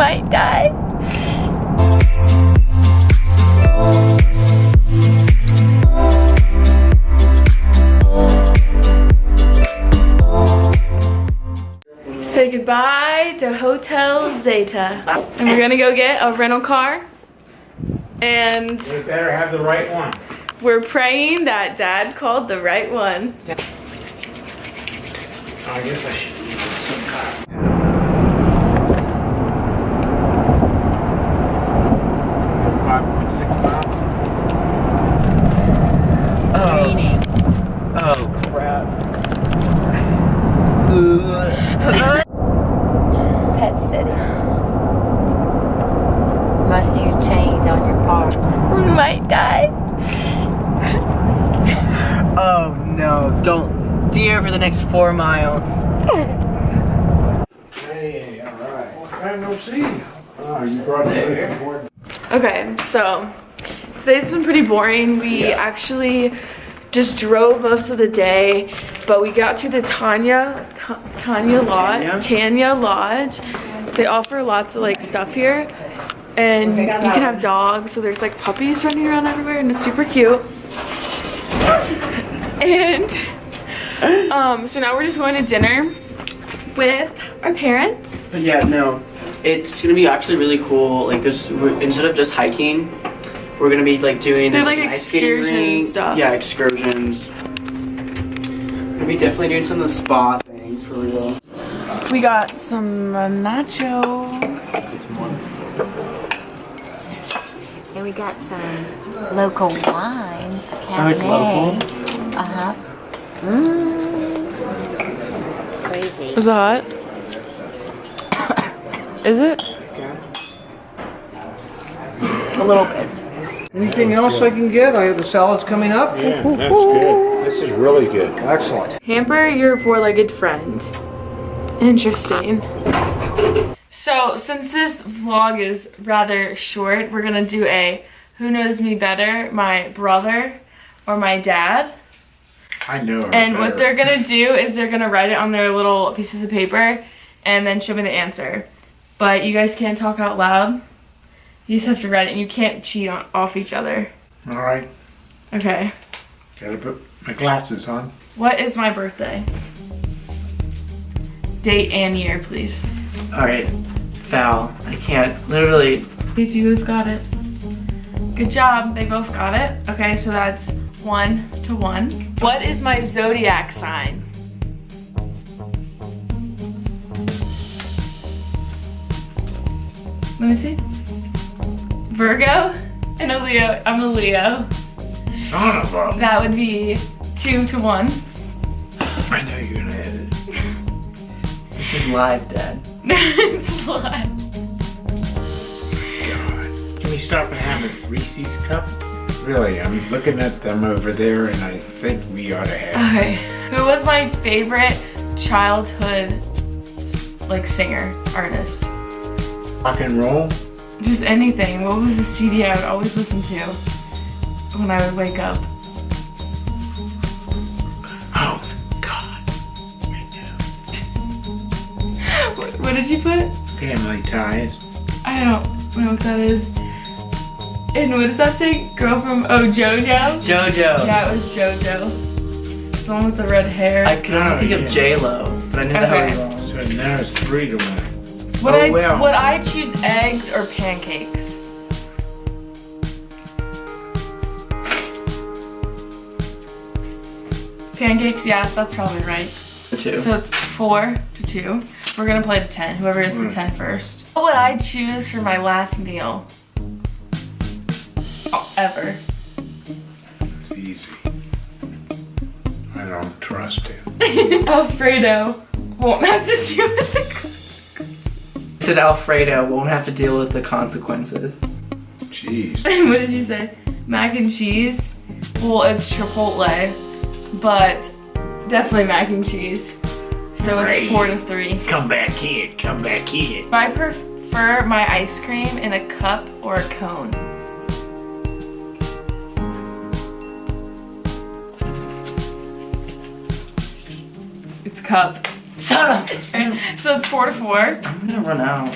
might die. Say goodbye to Hotel Zeta. And we're gonna go get a rental car. And we better have the right one. We're praying that Dad called the right one. I guess I should use some kind of... 5.6 miles. Raining. Oh crap. Pet City. Must use chains on your car. We might die. Oh no, don't dear for the next 4 miles. Hey, alright. Long time no see. Oh, you brought the board. Okay, so today's been pretty boring. We actually just drove most of the day, but we got to the Tanya Lodge. They offer lots of like stuff here, and you can have dogs. So there's like puppies running around everywhere, and it's super cute. And so now we're just going to dinner with our parents. But yeah, no, it's gonna be actually really cool. Like instead of just hiking, we're gonna be like doing this like ice skating rink stuff. Yeah, excursions. We're gonna be definitely doing some of the spa things for real. We got some nachos. And we got some local wine. Oh, it's local? Uh-huh. Crazy. Is it hot? Is it? A little bit. Anything else I can get? I have the salads coming up. Yeah, that's good. This is really good. Excellent. Hamper your four-legged friend. Interesting. So, since this vlog is rather short, we're gonna do a who knows me better, my brother or my dad. I know her And better. what they're gonna do is they're gonna write it on their little pieces of paper and then show me the answer. But you guys can't talk out loud. You just have to write it, and you can't cheat off each other. Alright, Okay. gotta put my glasses on. What is my birthday? Date and year, please. Alright, Val, I can't, literally. If you guys got it. Good job, they both got it. Okay, so that's 1-1. What is my zodiac sign? Let me see. Virgo and a Leo. I'm a Leo. Son of a... That would be 2-1. I know you're gonna edit. This is live, Dad. It's live. God. Can we stop and have a Reese's cup? Really, I'm looking at them over there and I think we ought to have... Okay. Who was my favorite childhood like singer, artist? Rock and roll? Just anything. What was the CD I would always listen to when I would wake up? Oh, God. I know. What did you put? Family Ties. I don't know what that is. And what does that say? Girl from, oh, JoJo? JoJo. Yeah, it was JoJo. The one with the red hair. I could only think of J-Lo, but I knew that Okay. was wrong. So now it's 3-1. Would I choose eggs or pancakes? Pancakes, yeah, that's probably right. Two. So it's 4-2. We're gonna play to 10, whoever is the 10 first. What would I choose for my last meal? Oh, ever. It's easy. I don't trust him. Alfredo won't have to do with the Said Alfredo won't have to deal with the consequences. Jeez. What did you say? Mac and cheese? Well, it's Chipotle, but definitely mac and cheese. So it's 4-3. Come back here. Come back here. I prefer my ice cream in a cup or a cone. It's cup. Son of a... So it's 4-4. I'm gonna run out.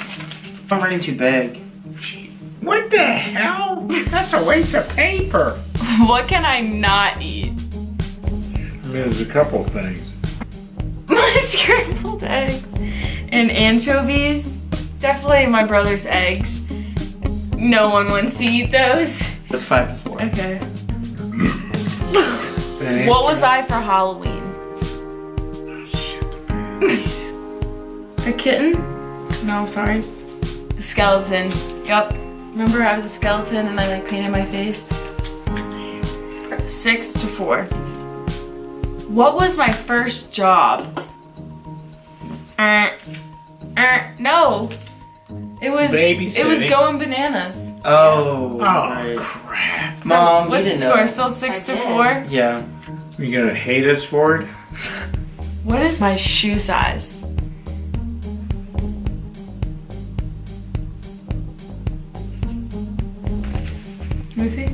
I'm writing too big. What the hell? That's a waste of paper. What can I not eat? There's a couple things. My scrambled eggs and anchovies. Definitely my brother's eggs. No one wants to eat those. That's 5 to 4. Okay. What was I for Halloween? A kitten? No, sorry. A skeleton. Yup. Remember I was a skeleton and I like painted my face? 6 to 4. What was my first job? No. It was Babysitting. going bananas. Oh. Oh, right. crap. Mom, you What's the didn't score? know. Still 6 I to did. 4? Yeah. You gonna hate us for it? What is my shoe size? Let me see.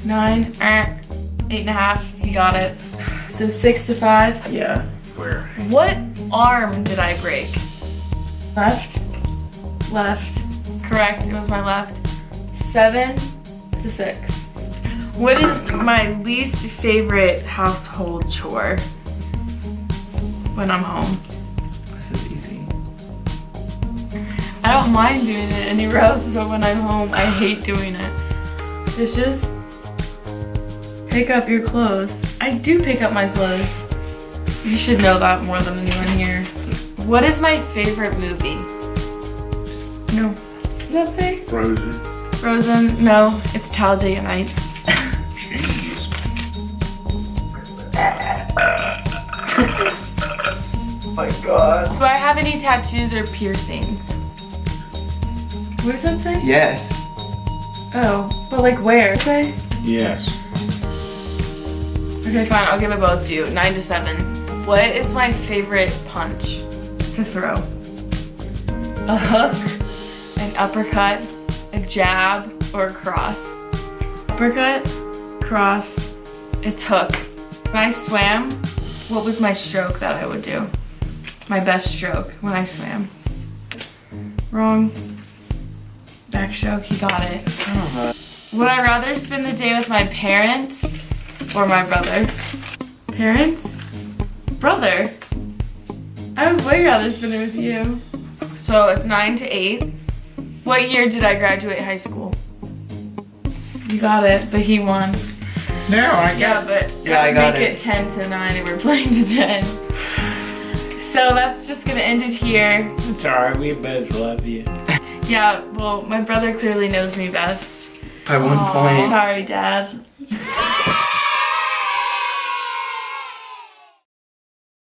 9, 8.5. He got it. So 6 to 5. Yeah. Where? What arm did I break? Left. Left. Correct. It was my left. 7 to 6. What is my least favorite household chore when I'm home? This is easy. I don't mind doing it anywhere else, but when I'm home, I hate doing it. Dishes. Pick up your clothes. I do pick up my clothes. You should know that more than anyone here. What is my favorite movie? No. Does that say? Frozen. Frozen? No. It's Talladega Nights. Jeez. Oh my god. Do I have any tattoos or piercings? What does that say? Yes. Oh, but like where? Say? Yes. Okay, fine. I'll give it both to you. 9 to 7. What is my favorite punch to throw? A hook, an uppercut, a jab, or a cross? Uppercut, cross, it's hook. When I swam, what was my stroke that I would do? My best stroke when I swam. Wrong. Backstroke, he got it. Would I rather spend the day with my parents or my brother? Parents? Brother? I would way rather spend it with you. So it's 9 to 8. What year did I graduate high school? You got it, but he won. No, I Yeah, got but Yeah, I got make it. it 10 to 9 and we're playing to 10. So that's just gonna end it here. It's alright, we both love you. Yeah, well, my brother clearly knows me best. By 1 Aw, point. Sorry, Dad.